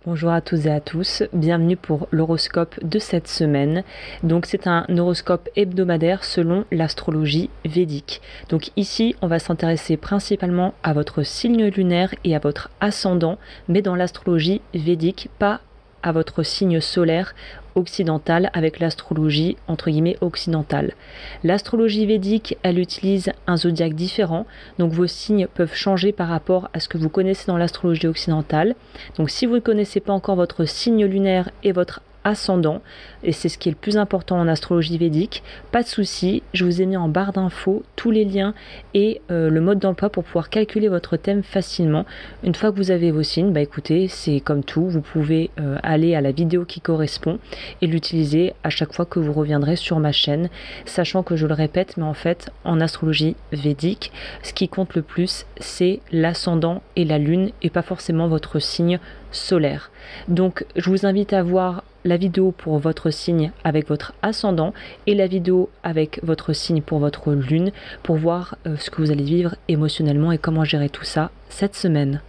Bonjour à tous et à tous, bienvenue pour l'horoscope de cette semaine. Donc c'est un horoscope hebdomadaire selon l'astrologie védique. Donc ici on va s'intéresser principalement à votre signe lunaire et à votre ascendant, mais dans l'astrologie védique, pas à votre signe solaire occidental avec l'astrologie entre guillemets occidentale. L'astrologie védique, elle utilise un zodiaque différent, donc vos signes peuvent changer par rapport à ce que vous connaissez dans l'astrologie occidentale. Donc si vous ne connaissez pas encore votre signe lunaire et votre ascendant, et c'est ce qui est le plus important en astrologie védique, pas de souci, je vous ai mis en barre d'infos tous les liens et le mode d'emploi pour pouvoir calculer votre thème facilement. Une fois que vous avez vos signes, bah écoutez, c'est comme tout, vous pouvez aller à la vidéo qui correspond et l'utiliser à chaque fois que vous reviendrez sur ma chaîne, sachant que je le répète, mais en fait en astrologie védique, ce qui compte le plus c'est l'ascendant et la lune et pas forcément votre signe solaire. Donc je vous invite à voir la vidéo pour votre signe avec votre ascendant et la vidéo avec votre signe pour votre lune pour voir ce que vous allez vivre émotionnellement et comment gérer tout ça cette semaine.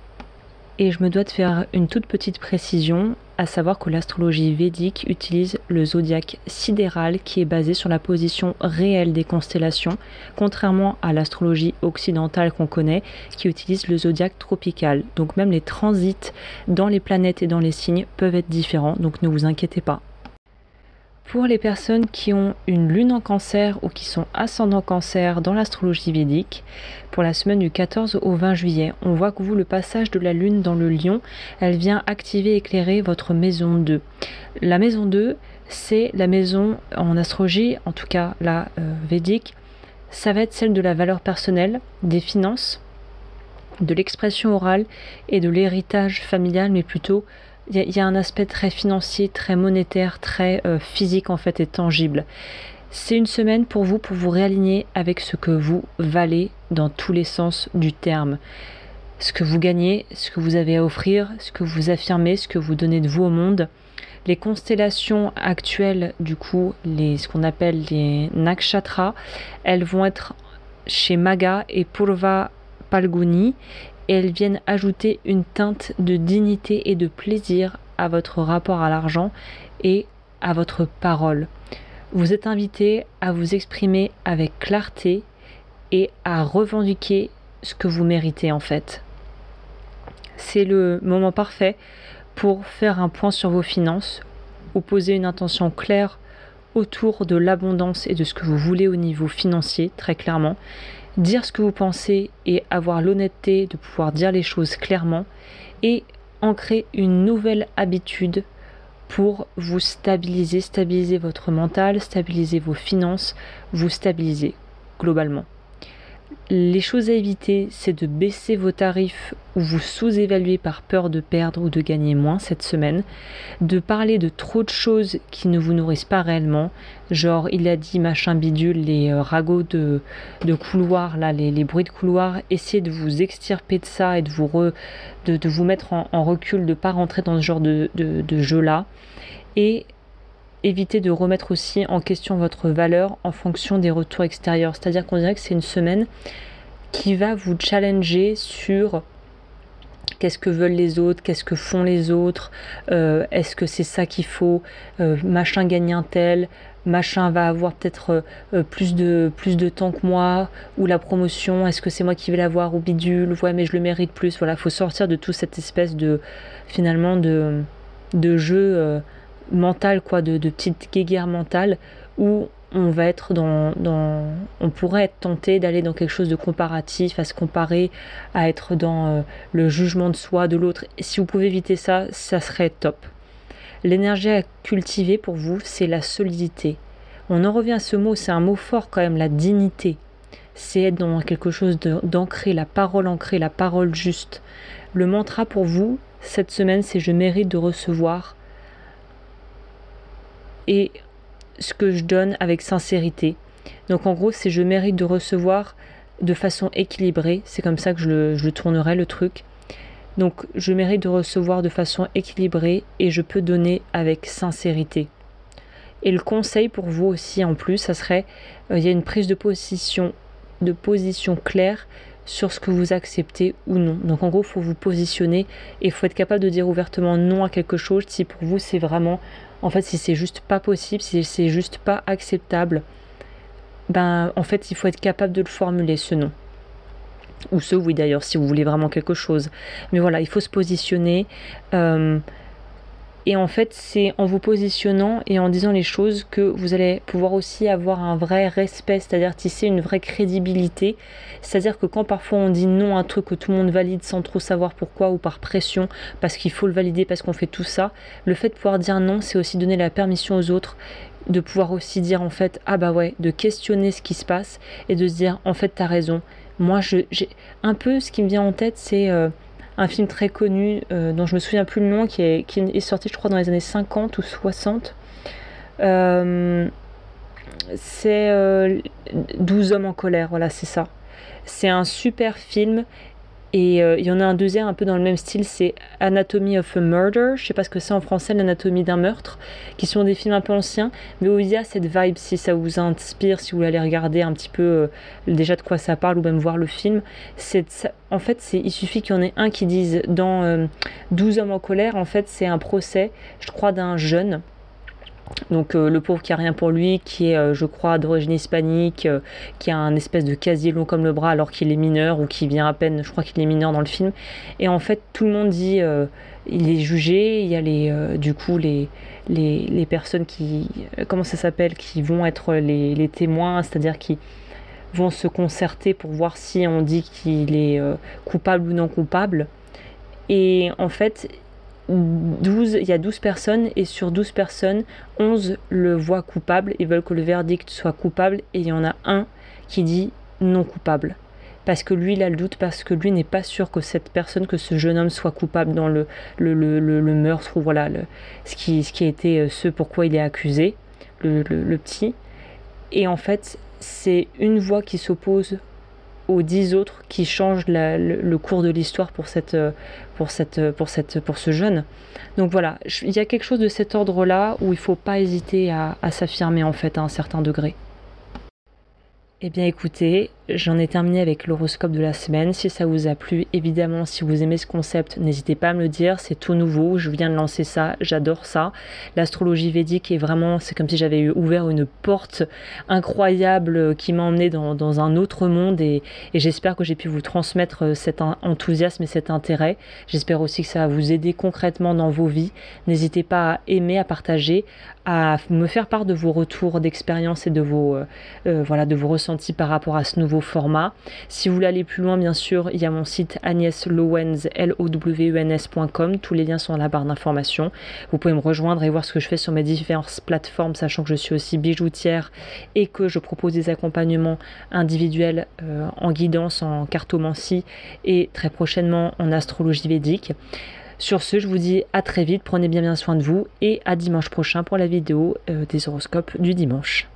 Et je me dois de faire une toute petite précision, à savoir que l'astrologie védique utilise le zodiaque sidéral qui est basé sur la position réelle des constellations, contrairement à l'astrologie occidentale qu'on connaît qui utilise le zodiaque tropical. Donc même les transits dans les planètes et dans les signes peuvent être différents, donc ne vous inquiétez pas. Pour les personnes qui ont une lune en cancer ou qui sont ascendant cancer dans l'astrologie védique, pour la semaine du 14 au 20 juillet, on voit que vous, le passage de la lune dans le lion, elle vient activer et éclairer votre maison 2. La maison 2, c'est la maison en astrologie, en tout cas la védique, ça va être celle de la valeur personnelle, des finances, de l'expression orale et de l'héritage familial, mais plutôt il y a un aspect très financier, très monétaire, très physique en fait et tangible. C'est une semaine pour vous réaligner avec ce que vous valez dans tous les sens du terme. Ce que vous gagnez, ce que vous avez à offrir, ce que vous affirmez, ce que vous donnez de vous au monde. Les constellations actuelles, du coup, ce qu'on appelle les nakshatras, elles vont être chez Magha et Purva Palguni. Et elles viennent ajouter une teinte de dignité et de plaisir à votre rapport à l'argent et à votre parole. Vous êtes invité à vous exprimer avec clarté et à revendiquer ce que vous méritez en fait. C'est le moment parfait pour faire un point sur vos finances, opposer une intention claire autour de l'abondance et de ce que vous voulez au niveau financier, très clairement. Dire ce que vous pensez et avoir l'honnêteté de pouvoir dire les choses clairement et ancrer une nouvelle habitude pour vous stabiliser votre mental, stabiliser vos finances, vous stabiliser globalement. Les choses à éviter, c'est de baisser vos tarifs ou vous sous-évaluer par peur de perdre ou de gagner moins cette semaine, de parler de trop de choses qui ne vous nourrissent pas réellement, genre il a dit machin bidule, les ragots de couloir, là, les bruits de couloir, essayez de vous extirper de ça et de vous mettre en recul, de ne pas rentrer dans ce genre de jeu-là, et évitez de remettre aussi en question votre valeur en fonction des retours extérieurs. C'est-à-dire qu'on dirait que c'est une semaine qui va vous challenger sur qu'est-ce que veulent les autres, qu'est-ce que font les autres, est-ce que c'est ça qu'il faut, machin gagne un tel, machin va avoir peut-être plus de temps que moi, ou la promotion, est-ce que c'est moi qui vais l'avoir, ou bidule, ouais mais je le mérite plus. Voilà, il faut sortir de toute cette espèce de, finalement, de jeu mental, quoi, de petite guéguerre mentale où on va être on pourrait être tenté d'aller dans quelque chose de comparatif, à se comparer, à être dans le jugement de soi, de l'autre. Et si vous pouvez éviter ça, ça serait top. L'énergie à cultiver pour vous, c'est la solidité. On en revient à ce mot, c'est un mot fort quand même, la dignité. C'est être dans quelque chose d'ancré, la parole juste. Le mantra pour vous, cette semaine, c'est je mérite de recevoir et ce que je donne avec sincérité. Donc en gros, c'est je mérite de recevoir de façon équilibrée. C'est comme ça que je le tournerai le truc. Donc je mérite de recevoir de façon équilibrée et je peux donner avec sincérité. Et le conseil pour vous aussi en plus, ça serait, il y a une prise de position claire sur ce que vous acceptez ou non. Donc en gros, il faut vous positionner et il faut être capable de dire ouvertement non à quelque chose si pour vous c'est vraiment, en fait, si c'est juste pas possible, si c'est juste pas acceptable, ben en fait, il faut être capable de le formuler, ce non. Ou ce oui d'ailleurs, si vous voulez vraiment quelque chose. Mais voilà, il faut se positionner. Et en fait, c'est en vous positionnant et en disant les choses que vous allez pouvoir aussi avoir un vrai respect, c'est-à-dire tisser une vraie crédibilité. C'est-à-dire que quand parfois on dit non à un truc que tout le monde valide sans trop savoir pourquoi ou par pression, parce qu'il faut le valider, parce qu'on fait tout ça, le fait de pouvoir dire non, c'est aussi donner la permission aux autres de pouvoir aussi dire en fait, ah bah ouais, de questionner ce qui se passe et de se dire, en fait, t'as raison. Moi, j'ai un peu ce qui me vient en tête, c'est un film très connu dont je me souviens plus le nom, qui est sorti, je crois, dans les années 50 ou 60. C'est 12 hommes en colère, voilà, c'est ça. C'est un super film. Et il y en a un deuxième un peu dans le même style, c'est Anatomy of a Murder, je sais pas ce que c'est en français, l'anatomie d'un meurtre, qui sont des films un peu anciens, mais où il y a cette vibe, si ça vous inspire, si vous voulez aller regarder un petit peu déjà de quoi ça parle, ou même voir le film. En fait, il suffit qu'il y en ait un qui dise, dans 12 hommes en colère, en fait c'est un procès, je crois, d'un jeune. Donc le pauvre qui a rien pour lui, qui est je crois d'origine hispanique, qui a un espèce de casier long comme le bras alors qu'il est mineur, ou qui vient à peine, je crois qu'il est mineur dans le film. Et en fait tout le monde dit il est jugé, il y a du coup les personnes qui, comment ça s'appelle, qui vont être les témoins, c'est-à-dire qui vont se concerter pour voir si on dit qu'il est coupable ou non coupable. Et en fait, il y a 12 personnes, et sur 12 personnes, 11 le voient coupable et veulent que le verdict soit coupable, et il y en a un qui dit non coupable. Parce que lui, il a le doute, parce que lui n'est pas sûr que cette personne, que ce jeune homme soit coupable dans le meurtre, ou voilà, ce qui a été ce pourquoi il est accusé, le petit. Et en fait, c'est une voix qui s'oppose aux 10 autres qui changent le cours de l'histoire pour ce jeune. Donc voilà, il y a quelque chose de cet ordre-là où il ne faut pas hésiter à s'affirmer en fait à un certain degré. Eh bien écoutez, j'en ai terminé avec l'horoscope de la semaine. Si ça vous a plu, évidemment, si vous aimez ce concept, n'hésitez pas à me le dire, c'est tout nouveau, je viens de lancer ça, j'adore ça. L'astrologie védique est vraiment, c'est comme si j'avais ouvert une porte incroyable qui m'a emmené dans un autre monde, et j'espère que j'ai pu vous transmettre cet enthousiasme et cet intérêt. J'espère aussi que ça va vous aider concrètement dans vos vies. N'hésitez pas à aimer, à partager, à me faire part de vos retours d'expérience et de vos ressentis par rapport à ce nouveau format. Si vous voulez aller plus loin, bien sûr, il y a mon site agneslowens, lowens.com. Tous les liens sont dans la barre d'informations. Vous pouvez me rejoindre et voir ce que je fais sur mes diverses plateformes, sachant que je suis aussi bijoutière et que je propose des accompagnements individuels en guidance, en cartomancie et très prochainement en astrologie védique. Sur ce, je vous dis à très vite, prenez bien soin de vous, et à dimanche prochain pour la vidéo des horoscopes du dimanche.